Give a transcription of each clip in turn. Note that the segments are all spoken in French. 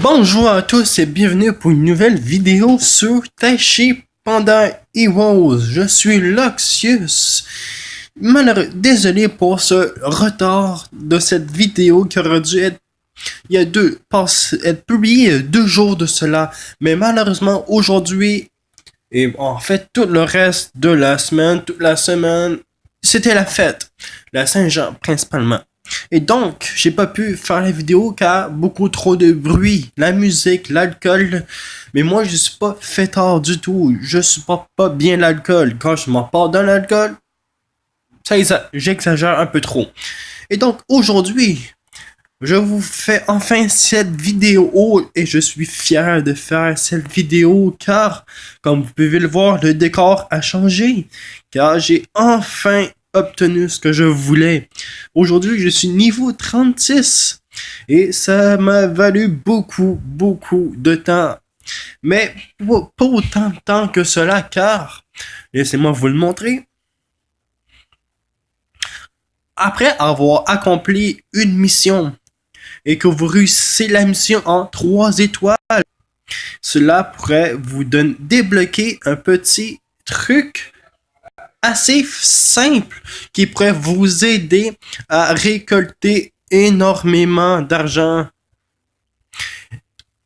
Bonjour à tous et bienvenue pour une nouvelle vidéo sur Taichi Panda Heroes. Je suis Loxius. Désolé pour ce retard de cette vidéo qui aurait dû être être publiée 2 jours de cela. Mais malheureusement aujourd'hui, et en fait tout le reste de la semaine, toute la semaine, c'était la fête. La Saint-Jean principalement. Et donc, j'ai pas pu faire la vidéo car beaucoup trop de bruit, la musique, l'alcool. Mais moi, je suis pas fêtard du tout. Je supporte pas bien l'alcool. Quand je m'emporte dans l'alcool, j'exagère un peu trop. Et donc, aujourd'hui, je vous fais enfin cette vidéo et je suis fier de faire cette vidéo car, comme vous pouvez le voir, le décor a changé. Car j'ai enfin obtenu ce que je voulais. Aujourd'hui, je suis niveau 36 et ça m'a valu beaucoup de temps. Mais pas autant de temps que cela car, laissez-moi vous le montrer. Après avoir accompli une mission et que vous réussissez la mission en 3 étoiles, cela pourrait vous débloquer un petit truc assez simple qui pourrait vous aider à récolter énormément d'argent.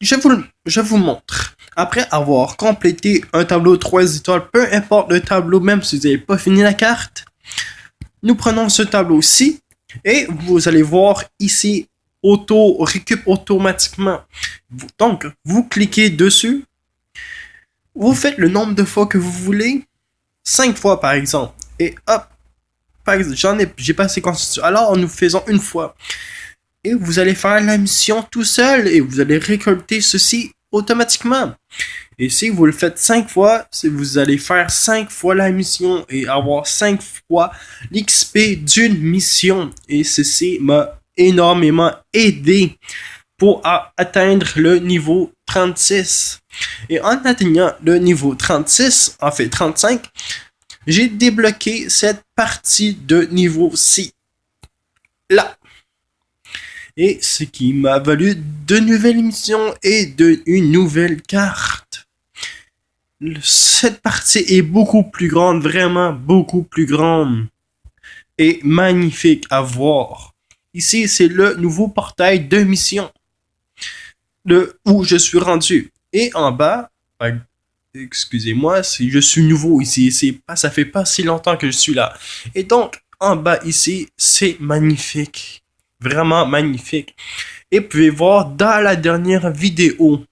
Je vous montre. Après avoir complété un tableau 3 étoiles, peu importe le tableau, même si vous n'avez pas fini la carte, nous prenons ce tableau-ci et vous allez voir ici récup automatiquement. Donc, vous cliquez dessus, vous faites le nombre de fois que vous voulez, 5 fois par exemple, et hop, par exemple, j'ai pas assez constitué, alors nous faisons une fois. Et vous allez faire la mission tout seul et vous allez récolter ceci automatiquement. Et si vous le faites 5 fois, vous allez faire 5 fois la mission et avoir 5 fois l'XP d'une mission. Et ceci m'a énormément aidé pour atteindre le niveau 36. Et en atteignant le niveau 36, en fait 35, j'ai débloqué cette partie de niveau-ci. Là. Et ce qui m'a valu de nouvelles missions et une nouvelle carte. Cette partie est beaucoup plus grande, vraiment beaucoup plus grande. Et magnifique à voir. Ici, c'est le nouveau portail de mission. Où je suis rendu. Et en bas, excusez-moi, je suis nouveau ici. Ça fait pas si longtemps que je suis là. Et donc, en bas ici, c'est magnifique. Vraiment magnifique. Et vous pouvez voir dans la dernière vidéo.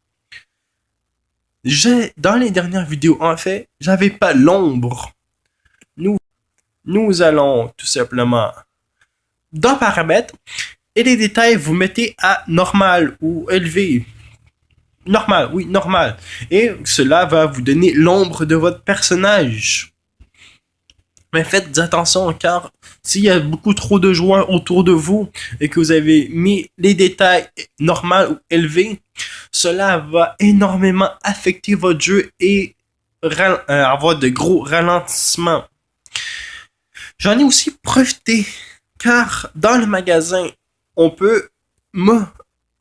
Dans les dernières vidéos, en fait, j'avais pas l'ombre. Nous allons tout simplement dans paramètres. Et les détails, vous mettez à normal ou élevé. Normal, oui, normal. Et cela va vous donner l'ombre de votre personnage. Mais faites attention car s'il y a beaucoup trop de joueurs autour de vous et que vous avez mis les détails normal ou élevés, cela va énormément affecter votre jeu et avoir de gros ralentissements. J'en ai aussi profité car dans le magasin, on peut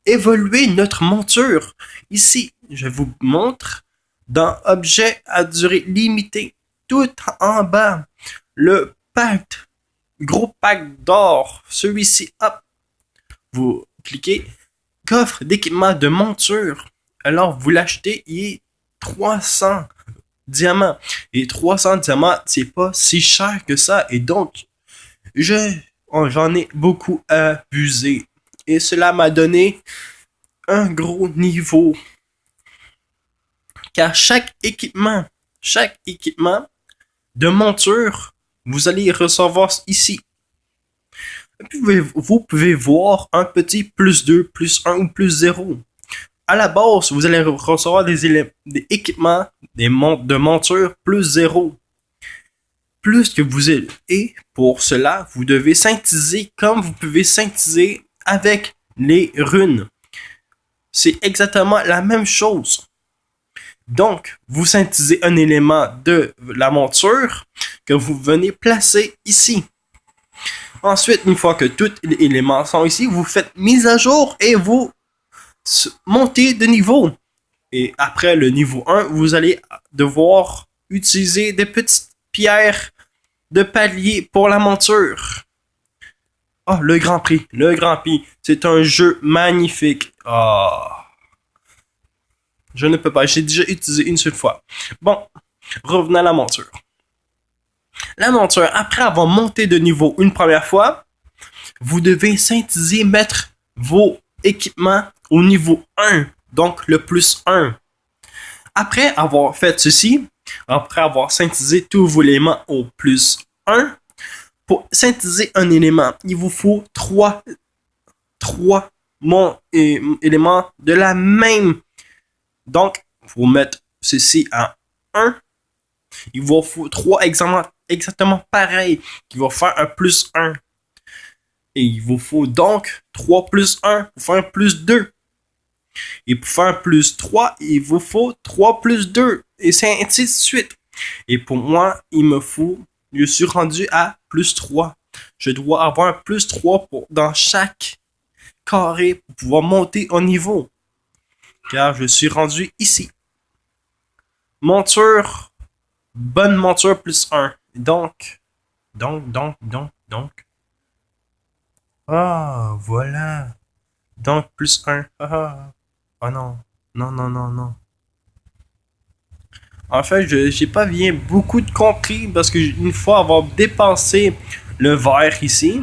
évoluer notre monture. Ici, je vous montre dans Objets à durée limitée, tout en bas, le gros pack d'or, celui-ci, hop, vous cliquez, coffre d'équipement de monture. Alors, vous l'achetez, il est 300 diamants. Et 300 diamants, c'est pas si cher que ça. Et donc, j'en ai beaucoup abusé. Et cela m'a donné un gros niveau. Car chaque équipement de monture, vous allez recevoir ici. Et puis vous pouvez voir un petit plus 2, plus 1 ou plus 0. À la base, vous allez recevoir des équipements de monture plus 0. Plus que vous êtes. Et pour cela, vous devez synthétiser comme vous pouvez synthétiser avec les runes. C'est exactement la même chose. Donc, vous synthétisez un élément de la monture que vous venez placer ici. Ensuite, une fois que tous les éléments sont ici, vous faites mise à jour et vous monter de niveau. Et après le niveau 1, vous allez devoir utiliser des petites pierres de palier pour la monture. Oh, le Grand Prix. Le Grand Prix. C'est un jeu magnifique. Oh. Je ne peux pas. J'ai déjà utilisé une seule fois. Bon, revenons à la monture. La monture, après avoir monté de niveau une première fois, vous devez synthétiser, mettre vos équipements au niveau 1. Donc, le plus 1. Après avoir fait ceci, après avoir synthétisé tous vos éléments au plus 1, pour synthétiser un élément, il vous faut 3 éléments de la même. Donc, pour mettre ceci à 1, il vous faut 3 exactement pareils qui vont faire un plus 1. Et il vous faut donc 3 plus 1 pour faire un plus 2. Et pour faire un plus 3, il vous faut 3 plus 2. Et c'est ainsi de suite. Et pour moi, je suis rendu à plus 3. Je dois avoir un plus 3 dans chaque carré pour pouvoir monter au niveau. Car je suis rendu ici. Monture. Bonne monture plus 1. Donc. Ah, voilà. Donc, plus 1. Oh non. Non. En fait, j'ai pas bien beaucoup de compris parce que une fois avoir dépassé le vert ici,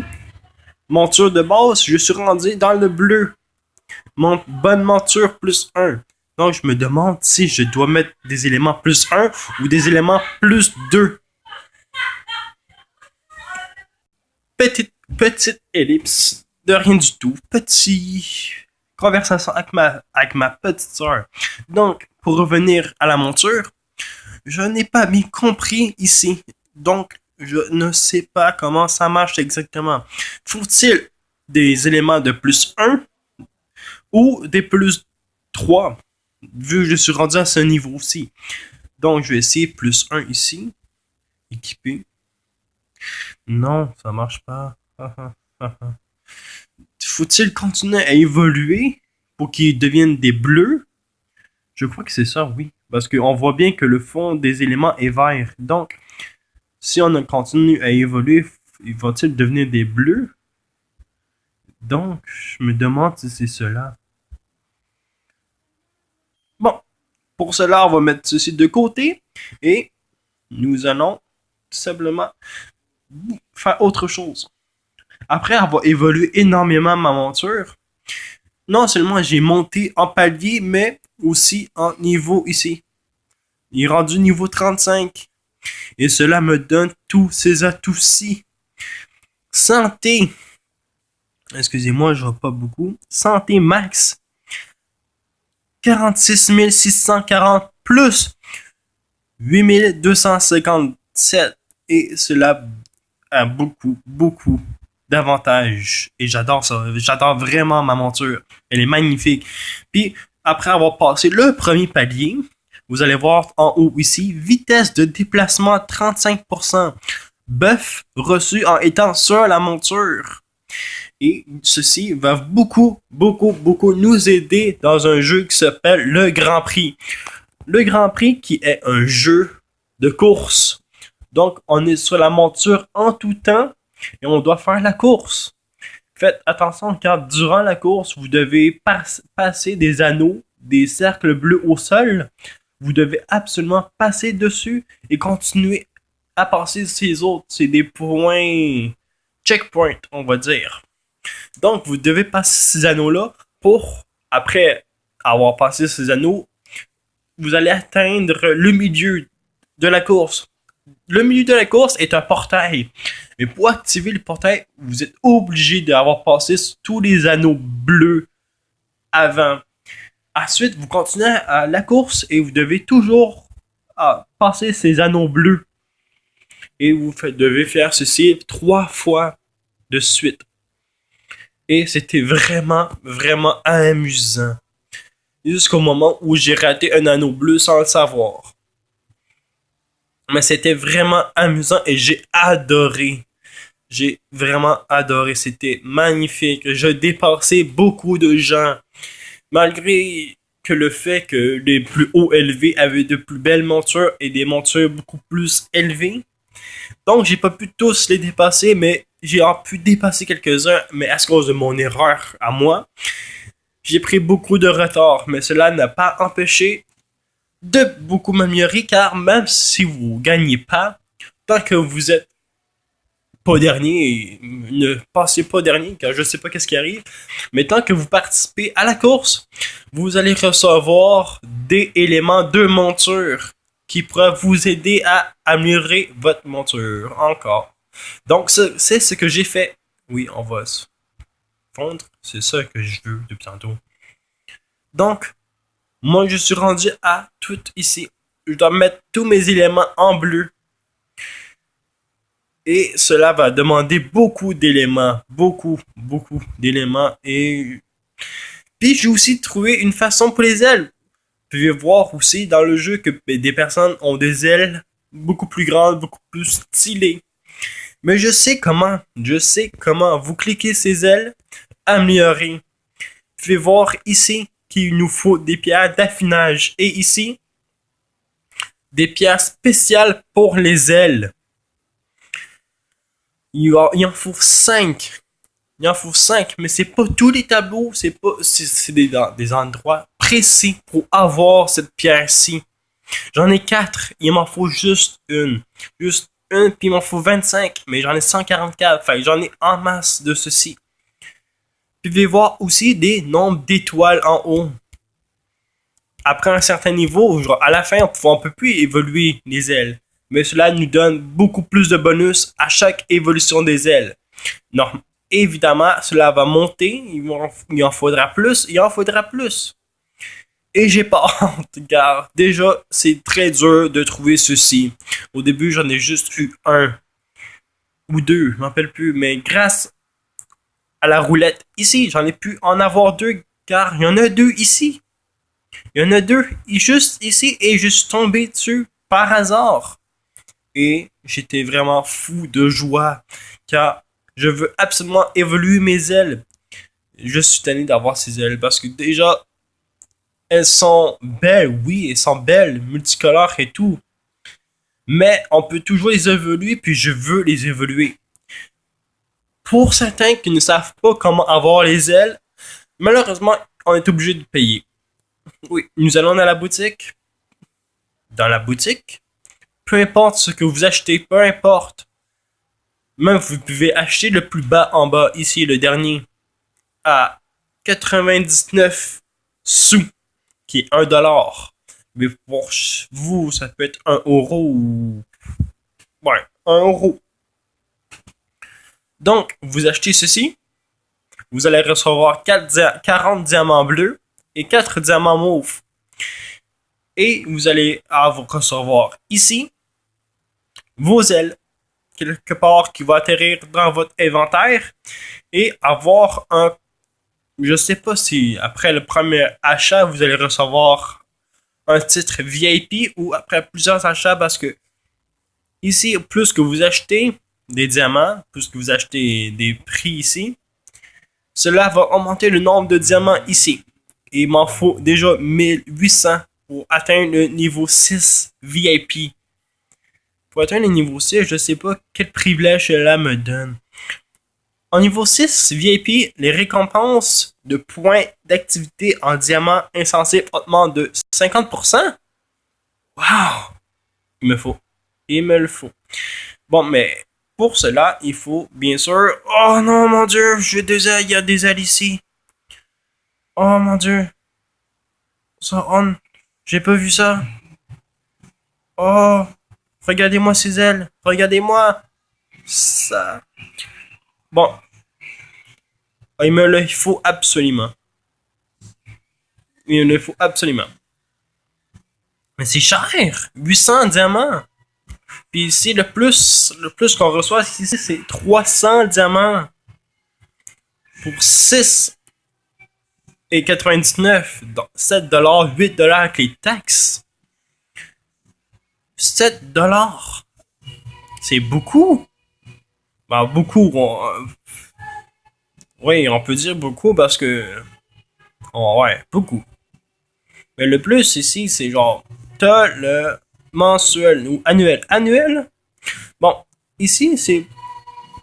monture de base, je suis rendu dans le bleu. Bonne monture plus 1. Donc, je me demande si je dois mettre des éléments plus 1 ou des éléments plus 2. Petite ellipse de rien du tout. Conversation avec ma petite soeur. Donc, pour revenir à la monture, je n'ai pas bien compris ici. Donc, je ne sais pas comment ça marche exactement. Faut-il des éléments de plus 1 ou des plus 3? Vu que je suis rendu à ce niveau-ci. Donc, je vais essayer plus 1 ici. Équiper. Non, ça marche pas. Faut-il continuer à évoluer pour qu'ils deviennent des bleus? Je crois que c'est ça, oui. Parce qu'on voit bien que le fond des éléments est vert. Donc, si on continue à évoluer, vont-ils devenir des bleus? Donc, je me demande si c'est cela. Bon, pour cela, on va mettre ceci de côté. Et nous allons tout simplement faire autre chose. Après avoir évolué énormément ma monture, non seulement j'ai monté en palier, mais aussi en niveau ici. Il est rendu niveau 35. Et cela me donne tous ces atouts-ci. Santé. Excusez-moi, je vois pas beaucoup. Santé max. 46 640 plus 8 257. Et cela a beaucoup d'avantages. Et j'adore ça. J'adore vraiment ma monture. Elle est magnifique. Puis, après avoir passé le premier palier, vous allez voir en haut ici, vitesse de déplacement 35%. Buff reçu en étant sur la monture. Et ceci va beaucoup nous aider dans un jeu qui s'appelle le Grand Prix. Le Grand Prix qui est un jeu de course. Donc, on est sur la monture en tout temps et on doit faire la course. Faites attention car durant la course, vous devez passer des anneaux, des cercles bleus au sol. Vous devez absolument passer dessus et continuer à passer ces autres. C'est des points checkpoint, on va dire. Donc, vous devez passer ces anneaux-là pour, après avoir passé ces anneaux, vous allez atteindre le milieu de la course. Le milieu de la course est un portail. Mais pour activer le portail, vous êtes obligé d'avoir passé tous les anneaux bleus avant. Ensuite, vous continuez à la course et vous devez toujours passer ces anneaux bleus. Et vous devez faire ceci 3 fois de suite. Et c'était vraiment amusant. Jusqu'au moment où j'ai raté un anneau bleu sans le savoir. Mais c'était vraiment amusant et j'ai adoré. J'ai vraiment adoré. C'était magnifique. Je dépassais beaucoup de gens. malgré que le fait que les plus hauts élevés avaient de plus belles montures et des montures beaucoup plus élevées. Donc, j'ai pas pu tous les dépasser, mais j'ai pu dépasser quelques-uns, mais à cause de mon erreur à moi, j'ai pris beaucoup de retard, mais cela n'a pas empêché de beaucoup m'améliorer, car même si vous gagnez pas, tant que vous êtes pas dernier, ne passez pas dernier, car je sais pas qu'est-ce qui arrive, mais tant que vous participez à la course, vous allez recevoir des éléments de monture qui pourraient vous aider à améliorer votre monture encore. Donc, c'est ce que j'ai fait. Oui, on va se fondre. C'est ça que je veux depuis tantôt. Donc, moi, je suis rendu à tout ici. Je dois mettre tous mes éléments en bleu. Et cela va demander beaucoup d'éléments. Beaucoup d'éléments. Et puis, j'ai aussi trouvé une façon pour les ailes. Vous pouvez voir aussi dans le jeu que des personnes ont des ailes beaucoup plus grandes, beaucoup plus stylées. Mais je sais comment. Vous cliquez ces ailes, améliorer. Vous pouvez voir ici qu'il nous faut des pierres d'affinage. Et ici, des pierres spéciales pour les ailes. Il en faut 5. Il en faut 5, mais c'est pas tous les tableaux, c'est des endroits précis pour avoir cette pierre-ci. J'en ai 4, il m'en faut juste une. Juste une, puis il m'en faut 25, mais j'en ai 144, fait j'en ai en masse de ceci. Puis vous pouvez voir aussi des nombres d'étoiles en haut. Après un certain niveau, genre à la fin, on peut plus évoluer les ailes. Mais cela nous donne beaucoup plus de bonus à chaque évolution des ailes. Non, évidemment, cela va monter, il en faudra plus, Et j'ai pas honte, car déjà, c'est très dur de trouver ceci. Au début, j'en ai juste eu un ou deux, je m'en rappelle plus, mais grâce à la roulette ici, j'en ai pu en avoir 2, car il y en a 2 ici. Il y en a 2 juste ici, et je suis tombé dessus par hasard. Et j'étais vraiment fou de joie, car je veux absolument évoluer mes ailes. Je suis tanné d'avoir ces ailes, parce que déjà, elles sont belles, oui, elles sont belles, multicolores et tout. Mais on peut toujours les évoluer, puis je veux les évoluer. Pour certains qui ne savent pas comment avoir les ailes, malheureusement, on est obligé de payer. Oui, nous allons dans la boutique. Dans la boutique, peu importe ce que vous achetez, peu importe. Même vous pouvez acheter le plus bas en bas, ici, le dernier, à 99 sous, qui est 1 dollar. Mais pour vous, ça peut être 1 euro ou... Ouais, 1 euro. Donc, vous achetez ceci, vous allez recevoir 40 diamants bleus et 4 diamants mauves. Et vous allez recevoir ici vos ailes, quelque part qui va atterrir dans votre inventaire, et avoir un... Je sais pas si après le premier achat, vous allez recevoir un titre VIP ou après plusieurs achats, parce que ici, plus que vous achetez des diamants, plus que vous achetez des prix ici, cela va augmenter le nombre de diamants ici. Et il m'en faut déjà 1800 pour atteindre le niveau 6 VIP. Pour atteindre le niveau 6, je sais pas quel privilège cela me donne. En niveau 6 VIP, les récompenses de points d'activité en diamant insensé augmentent de 50%. Wow! Il me le faut. Bon, mais pour cela, il faut bien sûr... Oh non, mon Dieu, il y a des ailes ici. Oh mon Dieu. Ça on... J'ai pas vu ça. Oh, regardez-moi ces ailes. Regardez-moi. Ça... Bon. Il me le faut absolument. Il me le faut absolument. Mais c'est cher. 800 diamants. Puis ici, le plus qu'on reçoit ici, c'est 300 diamants. Pour 6,99. Donc 7 $, 8 $ avec les taxes. 7 $. C'est beaucoup. Ben, beaucoup. Oui, on peut dire beaucoup parce que Oh, ouais, beaucoup. Mais le plus ici, c'est genre, t'as le mensuel ou annuel. Annuel, bon, ici, c'est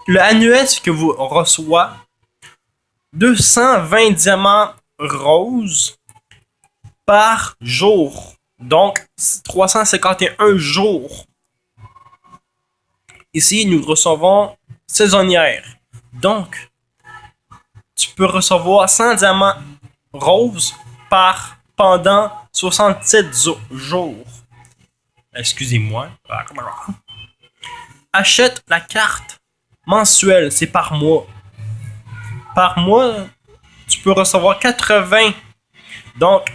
le annuel, c'est que vous recevez 220 diamants roses par jour. Donc, 351 jours. Ici, nous recevons saisonnière. Donc, tu peux recevoir 100 diamants roses pendant 67 jours. Excusez-moi. Achète la carte mensuelle, c'est par mois. Par mois, tu peux recevoir 80. Donc,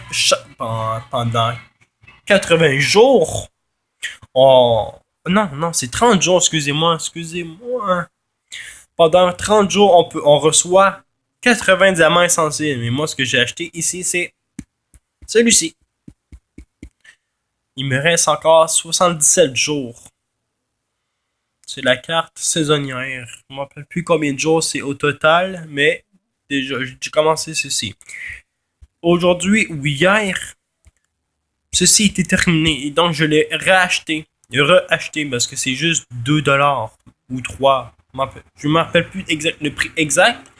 pendant 80 jours, non, c'est 30 jours, excusez-moi. Pendant 30 jours, on reçoit 80 diamants essentiels. Mais moi, ce que j'ai acheté ici, c'est celui-ci. Il me reste encore 77 jours. C'est la carte saisonnière. Je ne me rappelle plus combien de jours c'est au total, mais déjà, j'ai commencé ceci. Aujourd'hui ou hier, ceci était terminé et donc je l'ai reacheté parce que c'est juste 2$ ou 3. Je ne me rappelle plus le prix exact,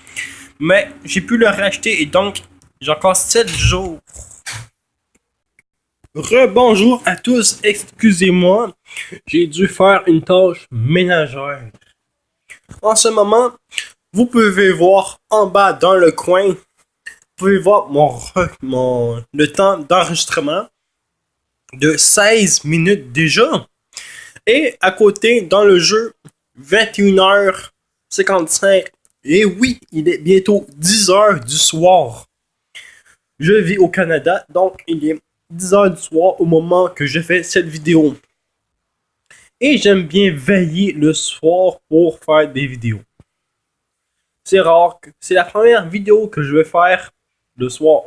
mais j'ai pu le racheter et donc j'ai encore 7 jours. Rebonjour à tous, excusez-moi, j'ai dû faire une tâche ménagère. En ce moment, vous pouvez voir en bas dans le coin, vous pouvez voir le temps d'enregistrement de 16 minutes déjà. Et à côté, dans le jeu, 21h55. Et oui, il est bientôt 10h du soir. Je vis au Canada, donc il est 10h du soir au moment que je fais cette vidéo. Et j'aime bien veiller le soir pour faire des vidéos. C'est rare, c'est la première vidéo que je vais faire le soir.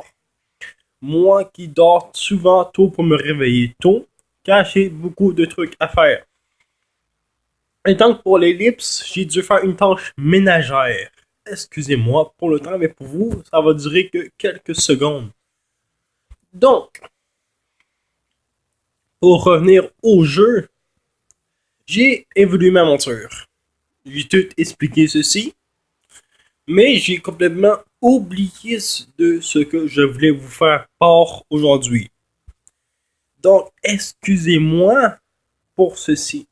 Moi qui dors souvent tôt pour me réveiller tôt, car j'ai beaucoup de trucs à faire. Et donc pour l'ellipse, j'ai dû faire une tâche ménagère. Excusez-moi pour le temps, mais pour vous, ça va durer que quelques secondes. Donc, pour revenir au jeu, j'ai évolué ma monture. J'ai tout expliqué ceci, mais j'ai complètement oublié de ce que je voulais vous faire part aujourd'hui. Donc, excusez-moi pour ceci.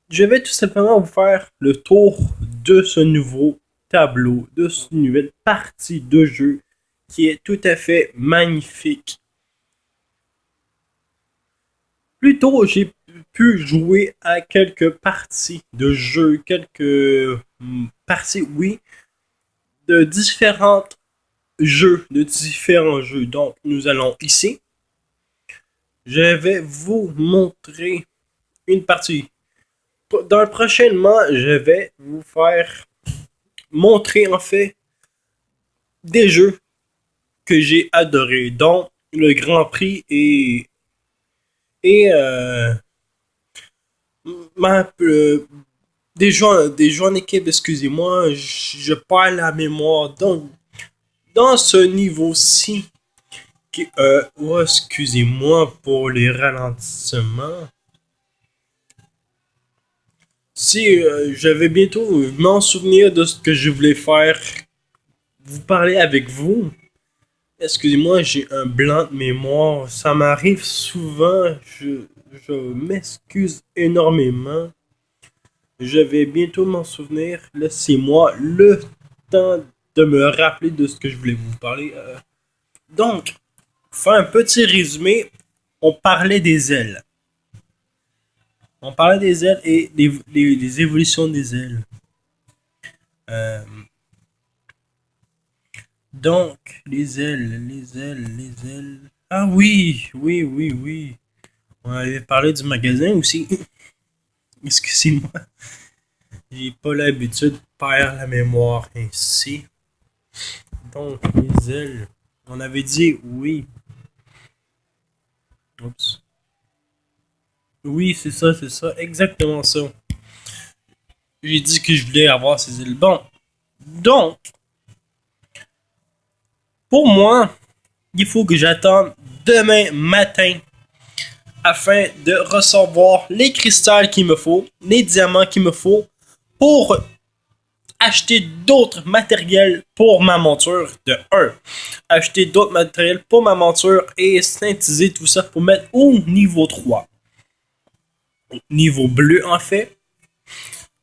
Je vais tout simplement vous faire le tour de ce nouveau tableau, de cette nouvelle partie de jeu qui est tout à fait magnifique. Plus tôt, j'ai pu jouer à quelques parties de jeu, quelques parties, oui, de différents jeux. Donc, nous allons ici. Je vais vous montrer une partie. Prochainement, je vais vous faire montrer en fait des jeux que j'ai adorés, dont le Grand Prix et des jeux en équipe, excusez-moi, je perds la mémoire. Donc, dans ce niveau-ci, excusez-moi pour les ralentissements. Si je vais bientôt m'en souvenir de ce que je voulais faire, vous parler avec vous. Excusez-moi, j'ai un blanc de mémoire. Ça m'arrive souvent. Je m'excuse énormément. Je vais bientôt m'en souvenir. Laissez-moi le temps de me rappeler de ce que je voulais vous parler. Donc, pour faire un petit résumé, on parlait des ailes. On parlait des ailes et des évolutions des ailes. Donc, les ailes. Ah oui. On avait parlé du magasin aussi. Excusez-moi. J'ai pas l'habitude de perdre la mémoire ainsi. Donc, les ailes. On avait dit oui. Oups. Oui, c'est ça. Exactement ça. J'ai dit que je voulais avoir ces ailes. Bon. Donc, Pour moi, il faut que j'attende demain matin afin de recevoir les cristals qu'il me faut, les diamants qu'il me faut pour acheter d'autres matériels pour ma monture de 1. Acheter d'autres matériels pour ma monture et synthétiser tout ça pour mettre au niveau 3. Niveau bleu en fait.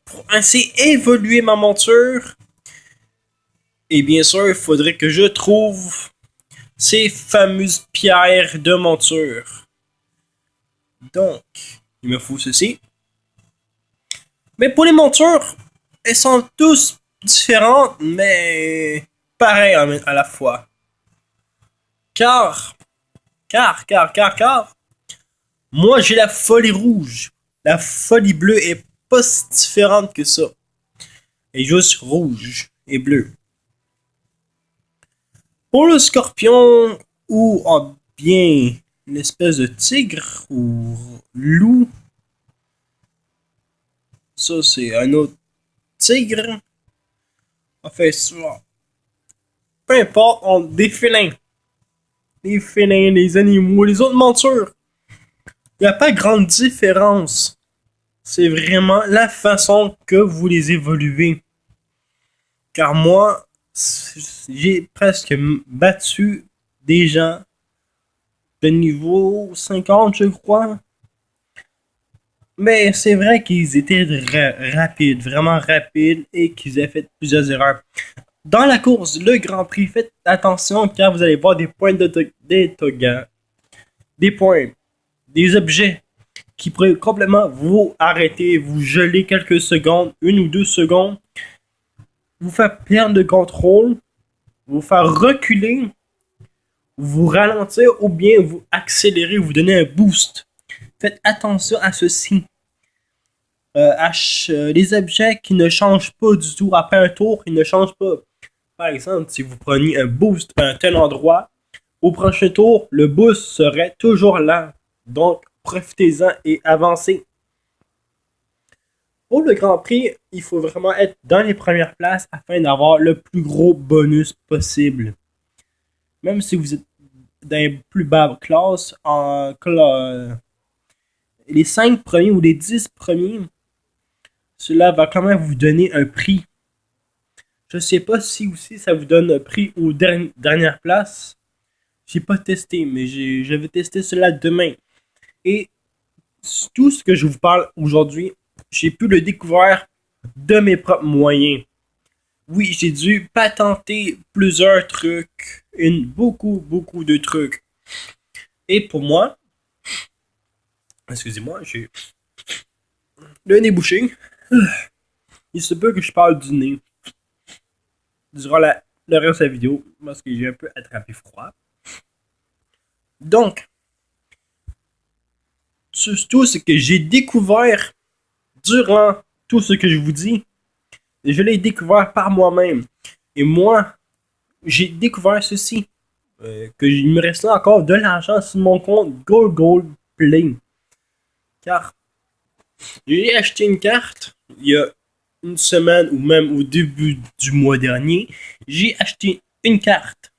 Pour ainsi évoluer ma monture. Et bien sûr, il faudrait que je trouve ces fameuses pierres de monture. Donc, il me faut ceci. Mais pour les montures, elles sont tous différentes, mais pareilles à la fois. Car, moi j'ai la folie rouge. La folie bleue est pas si différente que ça. Elle est juste rouge et bleu. Pour le scorpion, ou bien une espèce de tigre ou loup, ça c'est un autre tigre. En fait, peu importe, des félins. Les félins, les animaux, les autres montures. Il n'y a pas grande différence. C'est vraiment la façon que vous les évoluez. Car moi, j'ai presque battu des gens de niveau 50, je crois. Mais c'est vrai qu'ils étaient rapides, vraiment rapides, et qu'ils avaient fait plusieurs erreurs. Dans la course, le Grand Prix, faites attention car vous allez voir des points des togas, des points, des objets qui pourraient complètement vous arrêter, vous geler quelques secondes, 1 ou 2 secondes, vous faire perdre le contrôle, vous faire reculer, vous ralentir ou bien vous accélérer, vous donner un boost. Faites attention à ceci. Les objets qui ne changent pas du tout après un tour, ils ne changent pas. Par exemple, si vous preniez un boost à un tel endroit, au prochain tour, le boost serait toujours là. Donc, profitez-en et avancez. Pour le Grand Prix, il faut vraiment être dans les premières places afin d'avoir le plus gros bonus possible. Même si vous êtes dans les plus bas classes, les 5 premiers ou les 10 premiers, cela va quand même vous donner un prix. Je sais pas si aussi ça vous donne un prix aux dernières places. J'ai pas testé, mais je vais tester cela demain. Et tout ce que je vous parle aujourd'hui, j'ai pu le découvrir de mes propres moyens. Oui, j'ai dû patenter plusieurs trucs, beaucoup de trucs. Et pour moi, excusez-moi, j'ai le nez bouché. Il se peut que je parle du nez durant le reste de la vidéo parce que j'ai un peu attrapé froid. Donc, tout ce que j'ai découvert durant tout ce que je vous dis, je l'ai découvert par moi-même. Et moi, j'ai découvert ceci. Il me restait encore de l'argent sur mon compte Google Play. Car j'ai acheté une carte il y a une semaine ou même au début du mois dernier. J'ai acheté une carte.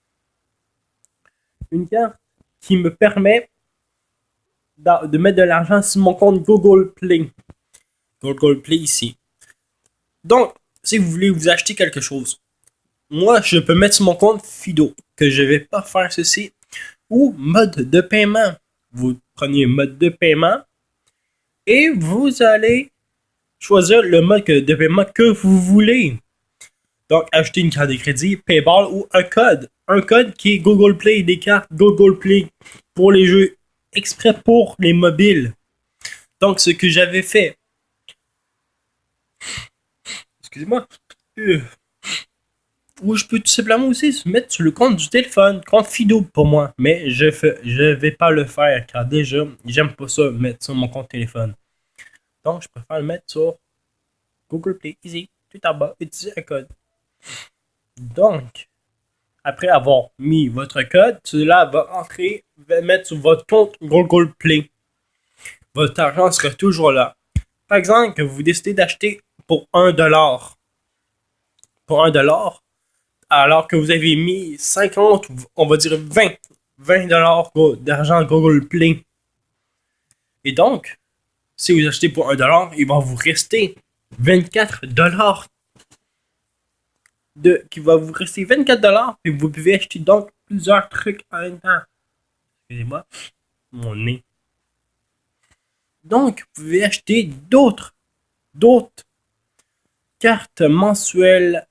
Une carte qui me permet de mettre de l'argent sur mon compte Google Play. Google Play ici. Donc, si vous voulez vous acheter quelque chose, moi, je peux mettre sur mon compte Fido que je vais pas faire ceci. Ou mode de paiement. Vous prenez mode de paiement et vous allez choisir le mode de paiement que vous voulez. Donc, acheter une carte de crédit, Payball ou un code. Un code qui est Google Play, des cartes Google Play pour les jeux exprès pour les mobiles. Donc, ce que j'avais fait. Excusez-moi. Ou je peux tout simplement aussi se mettre sur le compte du téléphone, compte Fido pour moi. Mais je vais pas le faire car déjà, j'aime pas ça mettre sur mon compte téléphone. Donc, je préfère le mettre sur Google Play, easy, tout en bas, utiliser un code. Donc, après avoir mis votre code, cela va entrer, va mettre sur votre compte Google Play. Votre argent sera toujours là. Par exemple, que vous décidez d'acheter pour $1. Pour $1, alors que vous avez mis 50, on va dire 20 dollars d'argent Google Play. Et donc, si vous achetez pour 1 dollar, il va vous rester 24 dollars. Qui va vous rester 24 dollars et vous pouvez acheter donc plusieurs trucs en même temps. Excusez-moi, mon nez. Donc, vous pouvez acheter d'autres cartes mensuelles,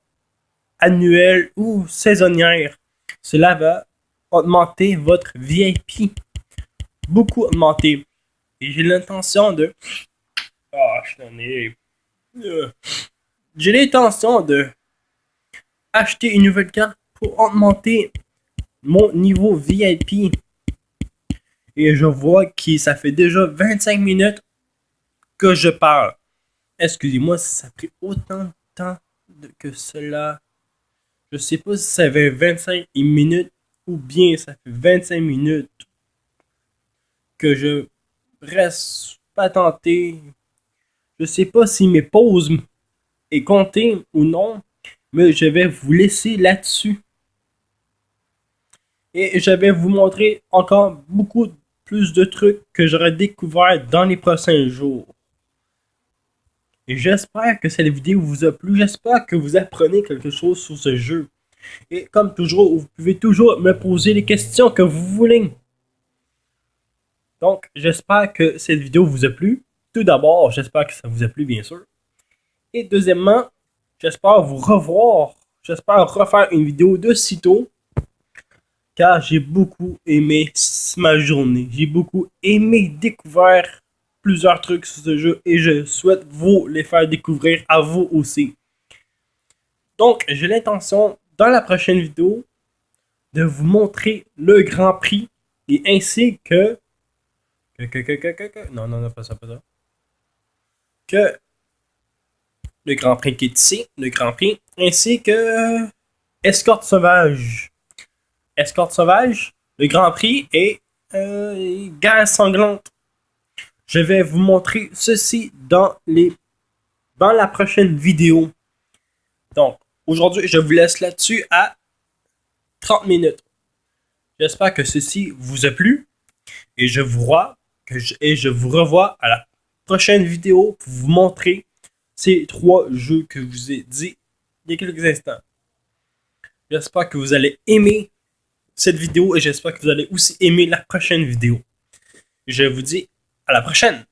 annuelles ou saisonnières. Cela va augmenter votre VIP. Beaucoup augmenter. Et j'ai l'intention de... J'ai l'intention de acheter une nouvelle carte pour augmenter mon niveau VIP. Et je vois que ça fait déjà 25 minutes que je parle. Excusez-moi si ça a pris autant de temps que cela. Je sais pas si ça fait 25 minutes ou bien ça fait 25 minutes que je reste pas tenté. Je sais pas si mes pauses est comptées ou non, mais je vais vous laisser là-dessus. Et je vais vous montrer encore beaucoup plus de trucs que j'aurai découvert dans les prochains jours. Et j'espère que cette vidéo vous a plu. J'espère que vous apprenez quelque chose sur ce jeu. Et comme toujours, vous pouvez toujours me poser les questions que vous voulez. Donc, j'espère que cette vidéo vous a plu. Tout d'abord, j'espère que ça vous a plu, bien sûr. Et deuxièmement, j'espère vous revoir. J'espère refaire une vidéo de sitôt. Car j'ai beaucoup aimé ma journée. J'ai beaucoup aimé découvrir plusieurs trucs sur ce jeu. Et je souhaite vous les faire découvrir à vous aussi. Donc, j'ai l'intention, dans la prochaine vidéo, de vous montrer le Grand Prix. Et ainsi que... Non, pas ça. Que le Grand Prix qui est ici, le Grand Prix, ainsi que Escorte Sauvage. Escorte Sauvage, le Grand Prix et Guerre Sanglante. Je vais vous montrer ceci dans la prochaine vidéo. Donc, aujourd'hui, je vous laisse là-dessus à 30 minutes. J'espère que ceci vous a plu et je vous revois à la prochaine vidéo pour vous montrer ces 3 jeux que je vous ai dit il y a quelques instants. J'espère que vous allez aimer cette vidéo et j'espère que vous allez aussi aimer la prochaine vidéo. Je vous dis à la prochaine!